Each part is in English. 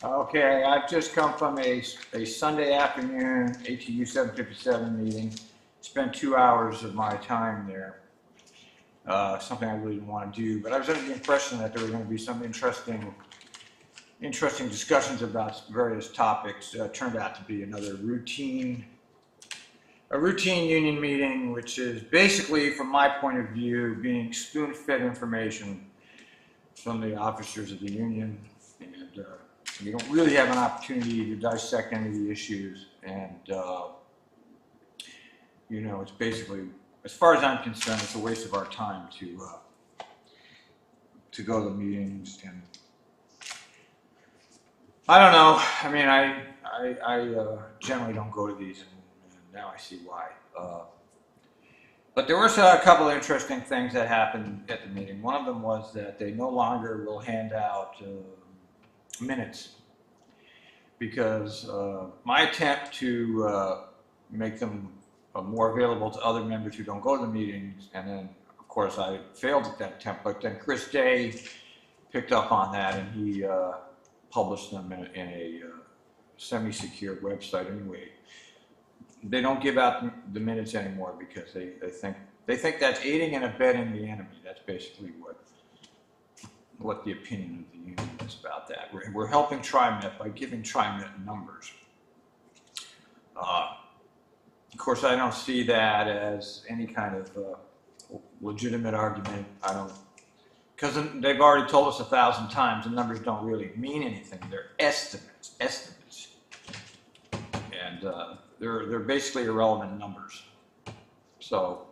Okay, I've just come from a Sunday afternoon ATU 757 meeting. Spent 2 hours of my time there. Something I really didn't want to do, but I was under the impression that there were going to be some interesting discussions about various topics. Turned out to be another routine union meeting, which is basically, from my point of view, being spoon-fed information from the officers of the union, and you don't really have an opportunity to dissect any of the issues. And it's basically, as far as I'm concerned, it's a waste of our time to go to the meetings. And I don't know. I mean, I generally don't go to these, and now I see why. But there was a couple of interesting things that happened at the meeting. One of them was that they no longer will hand out minutes, because my attempt to make them more available to other members who don't go to the meetings, and then of course I failed at that attempt, but then Chris Day picked up on that, and he published them in a semi-secure website. Anyway, they don't give out the minutes anymore because they think that's aiding and abetting the enemy. That's basically what the opinion of the union is about that. We're helping TriMet by giving TriMet numbers. Of course, I don't see that as any kind of legitimate argument. I don't, because they've already told us 1,000 times the numbers don't really mean anything. They're estimates, and they're basically irrelevant numbers. So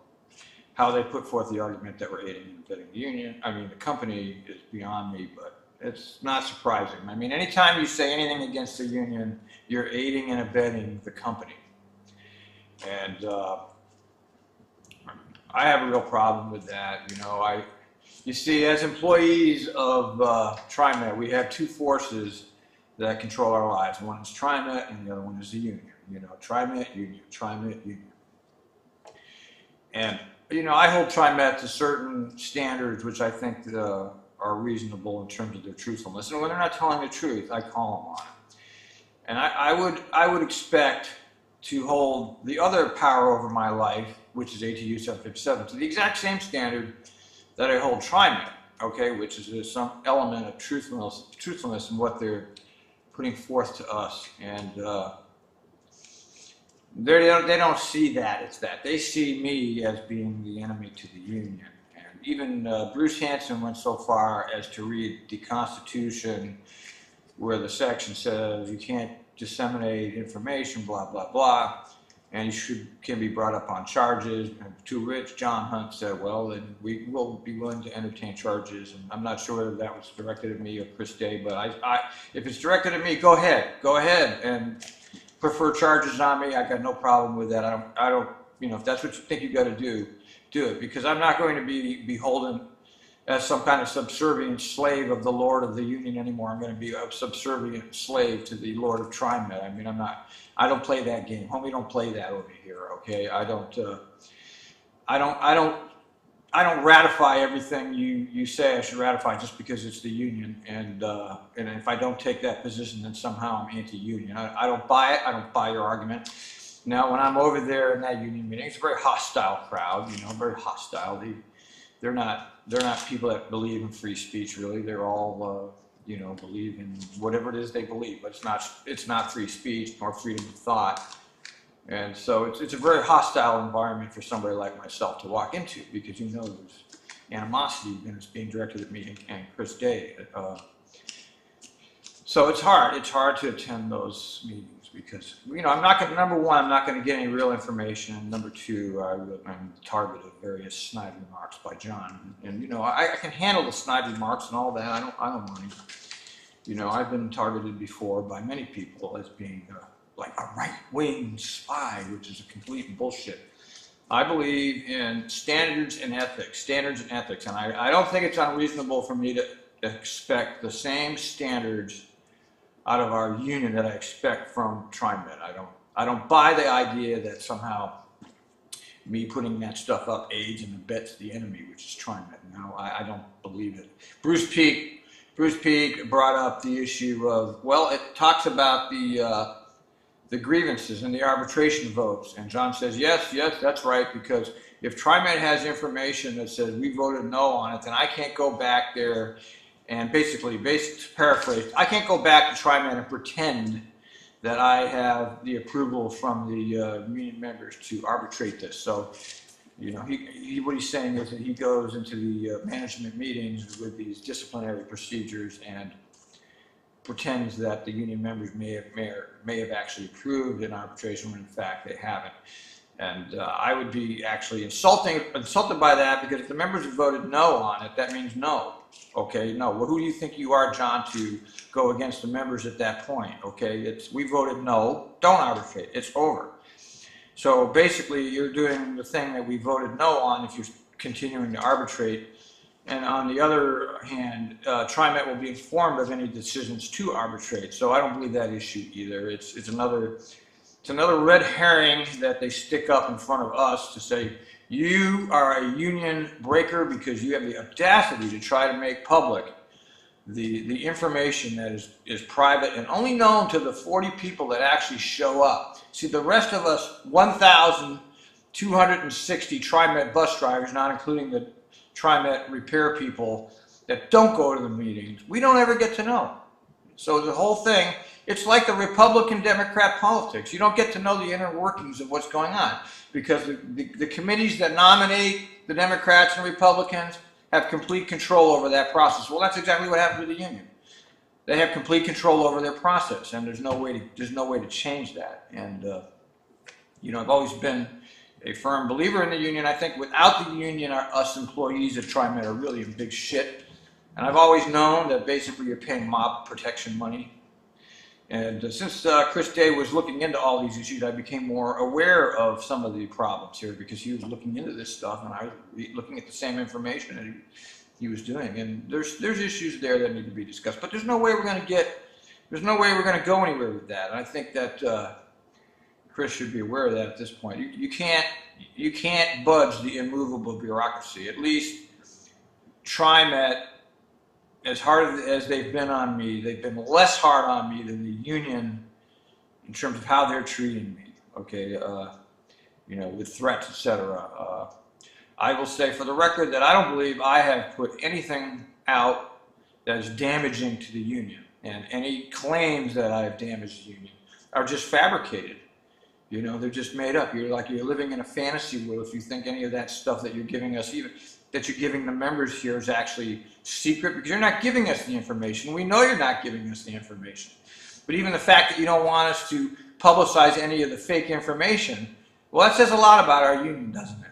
how they put forth the argument that we're aiding and abetting the union, the company, is beyond me, but it's not surprising. I mean, anytime you say anything against the union, you're aiding and abetting the company. And I have a real problem with that. You see, as employees of TriMet, we have two forces that control our lives. One is TriMet, and the other one is the union. TriMet, union, TriMet, union. And I hold TriMet to certain standards which I think are reasonable in terms of their truthfulness. And when they're not telling the truth, I call them on it. And I would expect to hold the other power over my life, which is ATU 757, to the exact same standard that I hold TriMet, okay, which is some element of truthfulness in what they're putting forth to us. And they don't see that. It's that they see me as being the enemy to the union. And even Bruce Hansen went so far as to read the Constitution, where the section says you can't disseminate information, blah blah blah, and you can be brought up on charges. And to which John Hunt said, "Well, then we will be willing to entertain charges." And I'm not sure whether that was directed at me or Chris Day, but if it's directed at me, go ahead, and prefer charges on me. I got no problem with that. I don't. If that's what you think you got to do it, because I'm not going to be beholden as some kind of subservient slave of the Lord of the Union anymore. I'm going to be a subservient slave to the Lord of TriMet. I don't play that game. Homie, don't play that over here, okay? I don't ratify everything you say I should ratify just because it's the union. And if I don't take that position, then somehow I'm anti-union. I don't buy it. I don't buy your argument. Now, when I'm over there in that union meeting, it's a very hostile crowd, very hostile. They're not people that believe in free speech, really. They're all, believe in whatever it is they believe, but it's not free speech nor freedom of thought. And so it's a very hostile environment for somebody like myself to walk into, because there's animosity that's being directed at me and Chris Day. So it's hard to attend those meetings, because I'm not going. Number one, I'm not going to get any real information. And number two, I'm the target of various snide remarks by John. And I can handle the snide remarks and all that. I don't mind. I've been targeted before by many people as being like a right-wing spy, which is a complete bullshit. I believe in standards and ethics, and I don't think it's unreasonable for me to expect the same standards out of our union that I expect from TriMet. I don't buy the idea that somehow me putting that stuff up aids and abets the enemy, which is TriMet. No, I don't believe it. Bruce Peak Bruce Peak brought up the issue of, well, it talks about the grievances and the arbitration votes. And John says, yes, that's right, because if TriMet has information that says we voted no on it, then I can't go back there and basically paraphrase, I can't go back to TriMet and pretend that I have the approval from the union members to arbitrate this. So, you know, what he's saying is that he goes into the management meetings with these disciplinary procedures and pretends that the union members may have actually approved an arbitration when in fact they haven't. And I would be actually insulted by that, because if the members have voted no on it, that means no. Okay, no. Well, who do you think you are, John, to go against the members at that point? Okay, we voted no. Don't arbitrate. It's over. So basically, you're doing the thing that we voted no on if you're continuing to arbitrate. And on the other hand, TriMet will be informed of any decisions to arbitrate. So I don't believe that issue either. It's another red herring that they stick up in front of us to say, you are a union breaker because you have the audacity to try to make public the information that is private and only known to the 40 people that actually show up. See, the rest of us, 1,260 TriMet bus drivers, not including the TriMet repair people that don't go to the meetings, we don't ever get to know. So the whole thing, it's like the Republican-Democrat politics. You don't get to know the inner workings of what's going on, because the committees that nominate the Democrats and Republicans have complete control over that process. Well, that's exactly what happened to the union. They have complete control over their process, and there's no way to change that. And you know, I've always been a firm believer in the union. I think without the union, us employees at TriMet are really in big shit. And I've always known that basically you're paying mob protection money. And since Chris Day was looking into all these issues, I became more aware of some of the problems here, because he was looking into this stuff and I was looking at the same information that he was doing. And there's issues there that need to be discussed, but there's no way we're going to go anywhere with that. And I think that Chris should be aware of that at this point. You can't budge the immovable bureaucracy. At least TriMet, as hard as they've been on me, they've been less hard on me than the union in terms of how they're treating me, okay, you know, with threats, etc. I will say for the record that I don't believe I have put anything out that is damaging to the union, and any claims that I have damaged the union are just fabricated. You know, they're just made up. You're living in a fantasy world if you think any of that stuff that you're giving us, even that you're giving the members here, is actually secret, because you're not giving us the information. We know you're not giving us the information. But even the fact that you don't want us to publicize any of the fake information, well, that says a lot about our union, doesn't it?